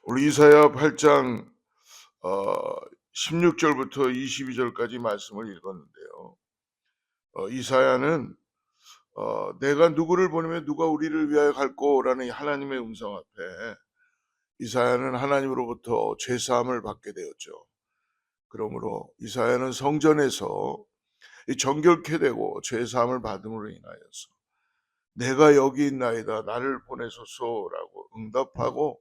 우리 이사야 8장 16절부터 22절까지 말씀을 읽었는데요. 이사야는 내가 누구를 보내면 누가 우리를 위하여 갈꼬라는 하나님의 음성 앞에 이사야는 하나님으로부터 죄사함을 받게 되었죠. 그러므로 이사야는 성전에서 정결케 되고 죄사함을 받음으로 인하여서 내가 여기 있나이다 나를 보내소서라고 응답하고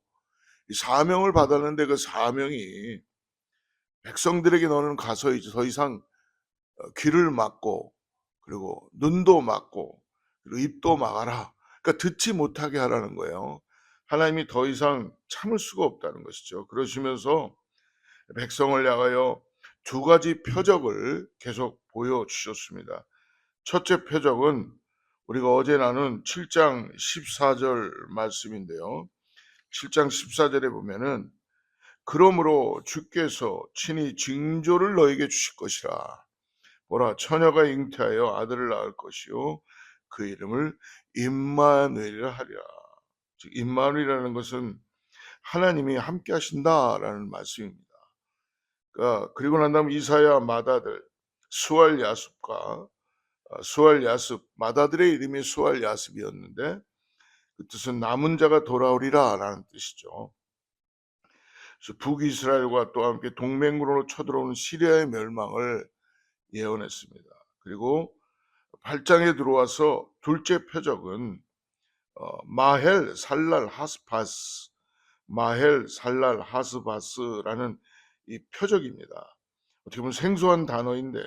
사명을 받았는데 그 사명이 백성들에게 너는 가서 이제 더 이상 귀를 막고 그리고 눈도 막고 그리고 입도 막아라. 그러니까 듣지 못하게 하라는 거예요. 하나님이 더 이상 참을 수가 없다는 것이죠. 그러시면서 백성을 향하여 두 가지 표적을 계속 보여주셨습니다. 첫째 표적은 우리가 어제 나눈 7장 14절 말씀인데요. 7장 14절에 보면은 그러므로 주께서 친히 징조를 너에게 주실 것이라. 보라, 처녀가 잉태하여 아들을 낳을 것이요 그 이름을 임마누엘이라 하리라. 즉 임마누엘이라는 것은 하나님이 함께 하신다라는 말씀입니다. 그리고 난 다음 이사야 마다들 수알 야습과 수알 야습, 마다들의 이름이 수알 야습이었는데 그 뜻은 남은 자가 돌아오리라라는 뜻이죠. 그래서 북이스라엘과 또 함께 동맹으로 쳐들어오는 시리아의 멸망을 예언했습니다. 그리고 8장에 들어와서 둘째 표적은 마헬 살랄 하스바스, 마헬 살랄 하스바스라는 이 표적입니다. 어떻게 보면 생소한 단어인데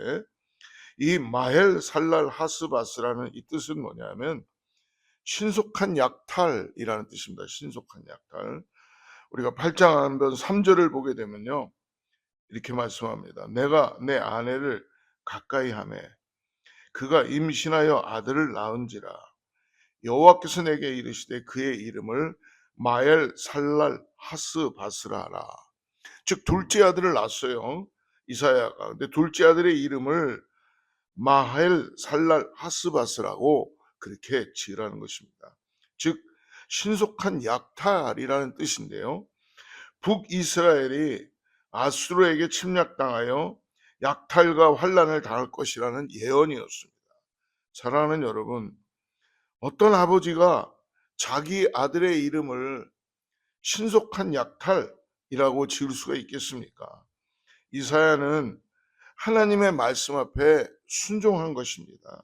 이 마헬 살랄 하스바스라는 이 뜻은 뭐냐면 신속한 약탈이라는 뜻입니다. 신속한 약탈. 우리가 8장 한번 3절을 보게 되면요. 이렇게 말씀합니다. 내가 내 아내를 가까이 하매 그가 임신하여 아들을 낳은지라 여호와께서 내게 이르시되 그의 이름을 마엘 살랄 하스바스라 하라. 즉 둘째 아들을 낳았어요. 이사야가. 근데 둘째 아들의 이름을 마헬 살랄 하스바스라고 그렇게 지으라는 것입니다. 즉 신속한 약탈이라는 뜻인데요. 북이스라엘이 아수르에게 침략당하여 약탈과 환란을 당할 것이라는 예언이었습니다. 사랑하는 여러분, 어떤 아버지가 자기 아들의 이름을 신속한 약탈이라고 지을 수가 있겠습니까? 이사야는 하나님의 말씀 앞에 순종한 것입니다.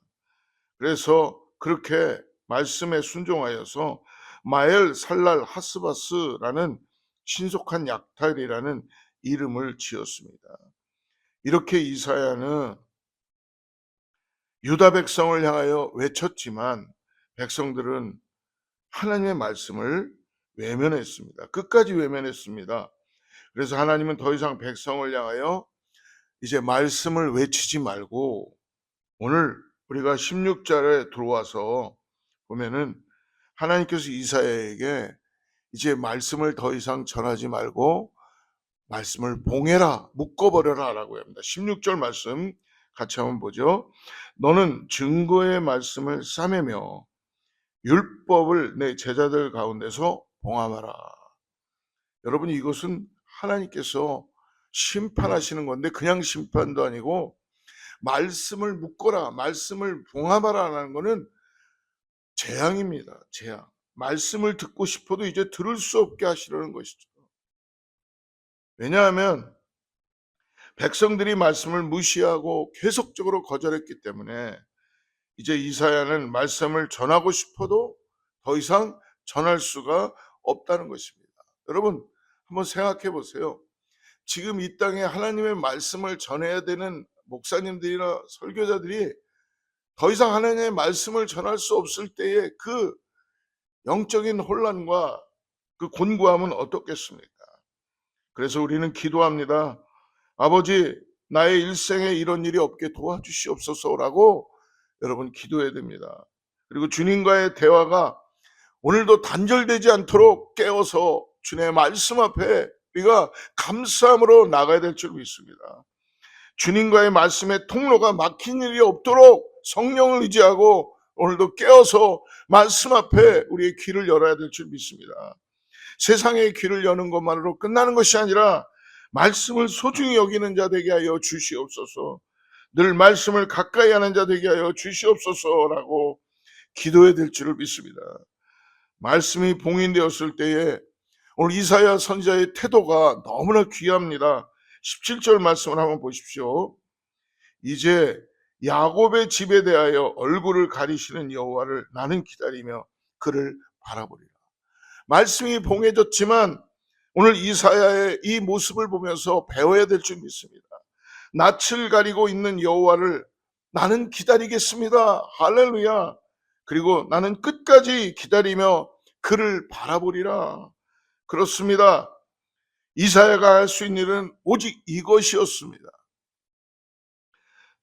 그래서 그렇게 말씀에 순종하여서 마엘 살랄 하스바스라는 신속한 약탈이라는 이름을 지었습니다. 이렇게 이사야는 유다 백성을 향하여 외쳤지만 백성들은 하나님의 말씀을 외면했습니다. 끝까지 외면했습니다. 그래서 하나님은 더 이상 백성을 향하여 이제 말씀을 외치지 말고 오늘 우리가 16절에 들어와서 보면은 하나님께서 이사야에게 이제 말씀을 더 이상 전하지 말고 말씀을 봉해라, 묶어버려라 라고 합니다. 16절 말씀 같이 한번 보죠. 너는 증거의 말씀을 싸매며 율법을 내 제자들 가운데서 봉함하라. 여러분 이것은 하나님께서 심판하시는 건데 그냥 심판도 아니고 말씀을 묶어라, 말씀을 봉함하라는 것은 재앙입니다. 재앙. 말씀을 듣고 싶어도 이제 들을 수 없게 하시려는 것이죠. 왜냐하면 백성들이 말씀을 무시하고 계속적으로 거절했기 때문에 이제 이사야는 말씀을 전하고 싶어도 더 이상 전할 수가 없다는 것입니다. 여러분 한번 생각해 보세요. 지금 이 땅에 하나님의 말씀을 전해야 되는 목사님들이나 설교자들이 더 이상 하나님의 말씀을 전할 수 없을 때에 그 영적인 혼란과 그 곤고함은 어떻겠습니까? 그래서 우리는 기도합니다. 아버지, 나의 일생에 이런 일이 없게 도와주시옵소서라고 여러분 기도해야 됩니다. 그리고 주님과의 대화가 오늘도 단절되지 않도록 깨워서 주님의 말씀 앞에 우리가 감사함으로 나가야 될 줄 믿습니다. 주님과의 말씀의 통로가 막힌 일이 없도록 성령을 의지하고 오늘도 깨어서 말씀 앞에 우리의 귀를 열어야 될 줄 믿습니다. 세상의 귀를 여는 것만으로 끝나는 것이 아니라 말씀을 소중히 여기는 자 되게 하여 주시옵소서. 늘 말씀을 가까이 하는 자 되게 하여 주시옵소서라고 기도해야 될 줄을 믿습니다. 말씀이 봉인되었을 때에 오늘 이사야 선지자의 태도가 너무나 귀합니다. 17절 말씀을 한번 보십시오. 이제 야곱의 집에 대하여 얼굴을 가리시는 여호와를 나는 기다리며 그를 바라보리라. 말씀이 봉해졌지만 오늘 이사야의 이 모습을 보면서 배워야 될 줄 믿습니다. 낯을 가리고 있는 여호와를 나는 기다리겠습니다. 할렐루야. 그리고 나는 끝까지 기다리며 그를 바라보리라. 그렇습니다. 이사야가 할 수 있는 일은 오직 이것이었습니다.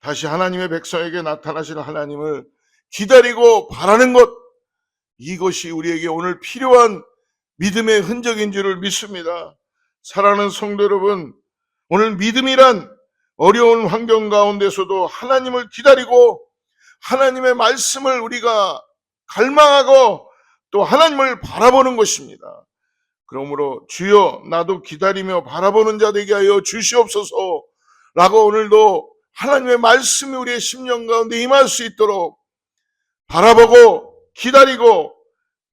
다시 하나님의 백성에게 나타나시는 하나님을 기다리고 바라는 것, 이것이 우리에게 오늘 필요한 믿음의 흔적인 줄을 믿습니다. 사랑하는 성도 여러분, 오늘 믿음이란 어려운 환경 가운데서도 하나님을 기다리고 하나님의 말씀을 우리가 갈망하고 또 하나님을 바라보는 것입니다. 그러므로 주여 나도 기다리며 바라보는 자 되게 하여 주시옵소서 라고 오늘도 하나님의 말씀이 우리의 심령 가운데 임할 수 있도록 바라보고 기다리고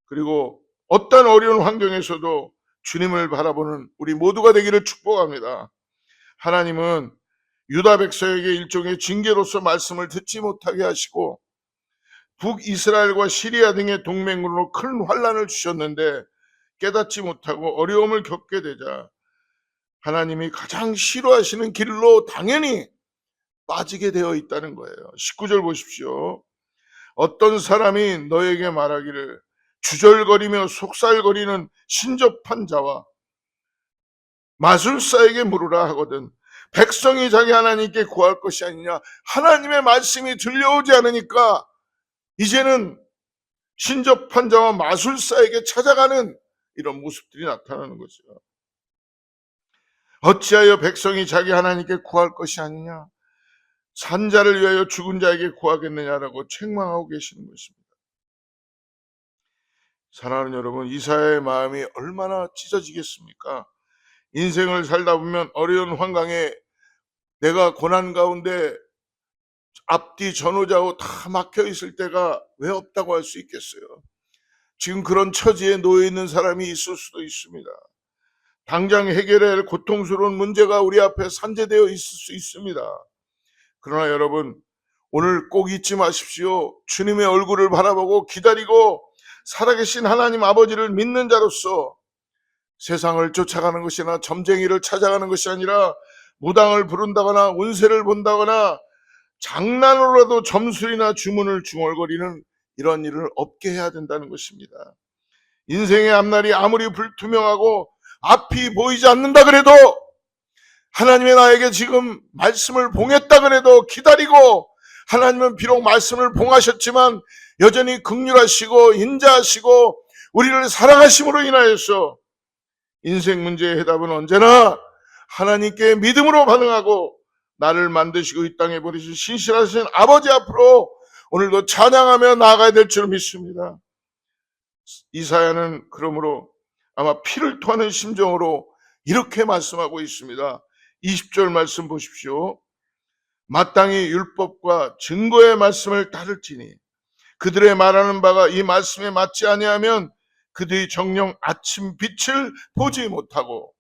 그리고 어떤 어려운 환경에서도 주님을 바라보는 우리 모두가 되기를 축복합니다. 하나님은 유다 백성에게 일종의 징계로서 말씀을 듣지 못하게 하시고 북이스라엘과 시리아 등의 동맹으로 큰 환란을 주셨는데 깨닫지 못하고 어려움을 겪게 되자 하나님이 가장 싫어하시는 길로 당연히 빠지게 되어 있다는 거예요. 19절 보십시오. 어떤 사람이 너에게 말하기를 주절거리며 속살거리는 신접한 자와 마술사에게 물으라 하거든 백성이 자기 하나님께 구할 것이 아니냐. 하나님의 말씀이 들려오지 않으니까 이제는 신접한 자와 마술사에게 찾아가는 이런 모습들이 나타나는 거죠. 어찌하여 백성이 자기 하나님께 구할 것이 아니냐. 산자를 위하여 죽은 자에게 구하겠느냐라고 책망하고 계시는 것입니다. 사랑하는 여러분, 이사야의 마음이 얼마나 찢어지겠습니까? 인생을 살다 보면 어려운 환경에 내가 고난 가운데 앞뒤 전후좌우 다 막혀 있을 때가 왜 없다고 할 수 있겠어요? 지금 그런 처지에 놓여 있는 사람이 있을 수도 있습니다. 당장 해결해야 할 고통스러운 문제가 우리 앞에 산재되어 있을 수 있습니다. 그러나 여러분, 오늘 꼭 잊지 마십시오. 주님의 얼굴을 바라보고 기다리고 살아계신 하나님 아버지를 믿는 자로서 세상을 쫓아가는 것이나 점쟁이를 찾아가는 것이 아니라 무당을 부른다거나 운세를 본다거나 장난으로라도 점술이나 주문을 중얼거리는 이런 일을 없게 해야 된다는 것입니다. 인생의 앞날이 아무리 불투명하고 앞이 보이지 않는다 그래도 하나님의 나에게 지금 말씀을 봉했다 그래도 기다리고 하나님은 비록 말씀을 봉하셨지만 여전히 긍휼하시고 인자하시고 우리를 사랑하심으로 인하여서 인생 문제의 해답은 언제나 하나님께 믿음으로 반응하고 나를 만드시고 이 땅에 보내신 신실하신 아버지 앞으로 오늘도 찬양하며 나아가야 될 줄 믿습니다. 이사야는 그러므로 아마 피를 토하는 심정으로 이렇게 말씀하고 있습니다. 20절 말씀 보십시오. 마땅히 율법과 증거의 말씀을 따를지니 그들의 말하는 바가 이 말씀에 맞지 아니하면 그들이 정녕 아침 빛을 보지 못하고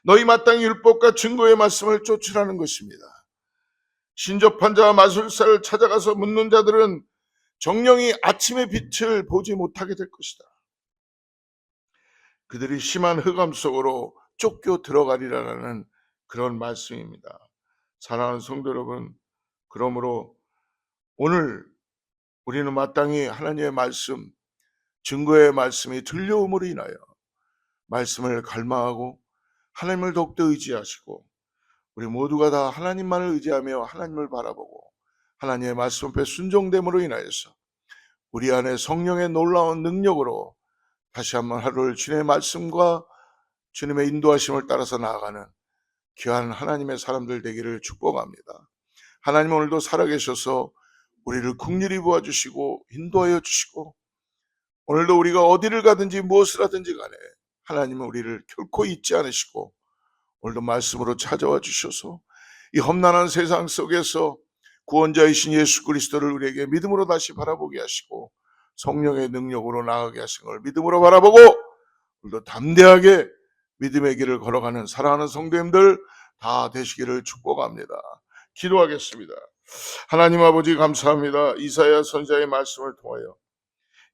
너희 마땅히 율법과 증거의 말씀을 쫓으라는 것입니다. 신접한 자와 마술사를 찾아가서 묻는 자들은 정령이 아침의 빛을 보지 못하게 될 것이다. 그들이 심한 흑암 속으로 쫓겨 들어가리라는 그런 말씀입니다. 사랑하는 성도 여러분, 그러므로 오늘 우리는 마땅히 하나님의 말씀, 증거의 말씀이 들려옴으로 인하여 말씀을 갈망하고 하나님을 더욱더 의지하시고 우리 모두가 다 하나님만을 의지하며 하나님을 바라보고 하나님의 말씀 앞에 순종됨으로 인하여서 우리 안에 성령의 놀라운 능력으로 다시 한번 하루를 주님의 말씀과 주님의 인도하심을 따라서 나아가는 귀한 하나님의 사람들 되기를 축복합니다. 하나님 오늘도 살아계셔서 우리를 긍휼히 보아주시고 인도하여 주시고 오늘도 우리가 어디를 가든지 무엇을 하든지 간에 하나님은 우리를 결코 잊지 않으시고 오늘도 말씀으로 찾아와 주셔서 이 험난한 세상 속에서 구원자이신 예수 그리스도를 우리에게 믿음으로 다시 바라보게 하시고 성령의 능력으로 나아가게 하신 걸 믿음으로 바라보고 오늘도 담대하게 믿음의 길을 걸어가는 사랑하는 성도님들 다 되시기를 축복합니다. 기도하겠습니다. 하나님 아버지 감사합니다. 이사야 선지자의 말씀을 통하여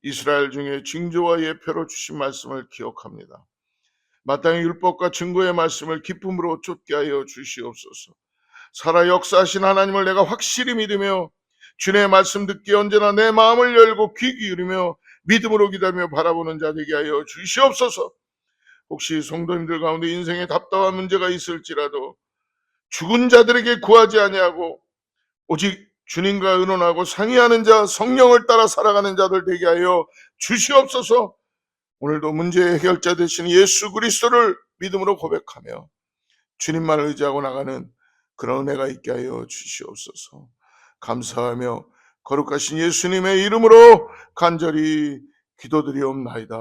이스라엘 중에 징조와 예표로 주신 말씀을 기억합니다. 마땅히 율법과 증거의 말씀을 기쁨으로 쫓게 하여 주시옵소서. 살아 역사하신 하나님을 내가 확실히 믿으며 주님의 말씀 듣기에 언제나 내 마음을 열고 귀 기울이며 믿음으로 기다리며 바라보는 자 되게 하여 주시옵소서. 혹시 성도님들 가운데 인생에 답답한 문제가 있을지라도 죽은 자들에게 구하지 아니하고 오직 주님과 의논하고 상의하는 자, 성령을 따라 살아가는 자들 되게 하여 주시옵소서. 오늘도 문제의 해결자 되신 예수 그리스도를 믿음으로 고백하며 주님만을 의지하고 나가는 그런 은혜가 있게 하여 주시옵소서. 감사하며 거룩하신 예수님의 이름으로 간절히 기도드리옵나이다.